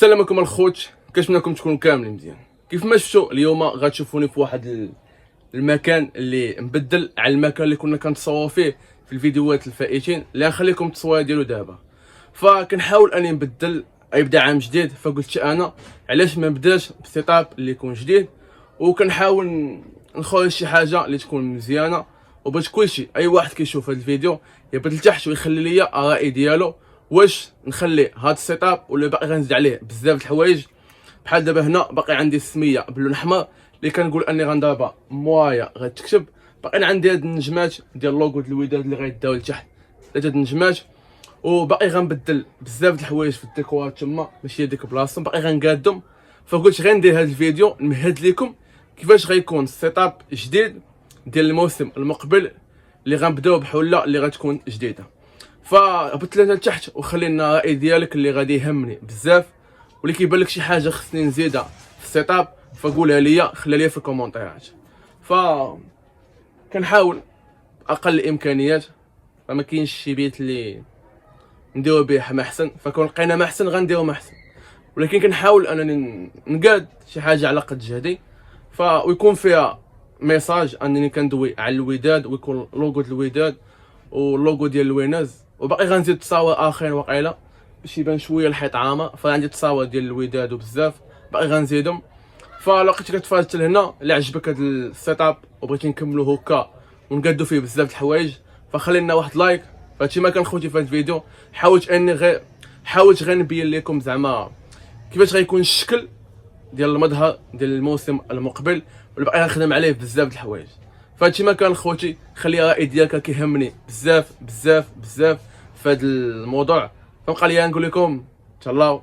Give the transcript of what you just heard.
السلام عليكم الخوت، كنتمنىكم تكونوا كاملين مزيان. كيف ما شفتوا اليوم غتشوفوني في واحد المكان اللي مبدل على المكان اللي كنا كنتصور فيه في الفيديوهات الفائتين اللي غنخليكم التصويره ديالو دابا. فكنحاول اني نبدل، يبدا عام جديد، فقلت انا علاش ما نبداش بسيت اب اللي يكون جديد، وكنحاول نخرج شي حاجه اللي تكون مزيانه، وباش كلشي اي واحد كيشوف هذا الفيديو يهبط لتحت ويخلي لي الراي ديالو، واش نخلي هاد السيت اب ولا باقي غنزيد عليه بزاف د الحوايج. بحال دابا هنا باقي عندي السميه باللون احمر اللي كنقول اني غنضربها موايا غتكتب، باقي عندي هاد النجمات ديال اللوغو ديال الوداد اللي غيداو لتحت، 3 النجمات، وباقي غنبدل بزاف د الحوايج في الديكور تما ماشي ديك بلاصتهم باقي غنقادهم. فقلت غير ندير هاد الفيديو نمهد لكم كيفاش غيكون السيت اب جديد ديال الموسم المقبل اللي غنبداو بحوله اللي غتكون جديده. فهبط لنا لتحت وخلينا الراي ديالك اللي غادي يهمني بزاف، واللي كيبان لك شي حاجه خصني نزيدها في السيت اب فقولها ليا، خليها ليا في الكومونتيرات. كنحاول اقل الامكانيات، فما كاينش شي بيت اللي نديرو به ما احسن، فكون لقينا ما احسن غنديرو ما احسن، ولكن كنحاول انني نقاد شي حاجه على قد جهدي، ويكون فيها ميساج انني كندوي على الوداد، ويكون لوغو ديال الوداد واللوغو ديال الويناز، وباقي غنزيد تصاور اخرين واقيلا باش يبان شويه الحيط عامه. فعندي تصاور ديال الوداد وبزاف باقي غنزيدهم. فلو لقيتك كتفرجت لهنا، اللي عجبك هذا السيت اب وبغيتي نكملو هكا ونقادو فيه بزاف د الحوايج، فخلي لنا واحد لايك. فهادشي ما كان خوتي في هذا الفيديو، حاولت غير نبين لكم زعما كيفاش غيكون الشكل ديال المظهر ديال الموسم المقبل، واللي باقي غنخدم عليه بزاف د الحوايج. فهادشي ما كان خوتي، خلي الراي ديالك كيهمني بزاف بزاف بزاف في هذا الموضوع. فبقى ليا نقول لكم تهلاو.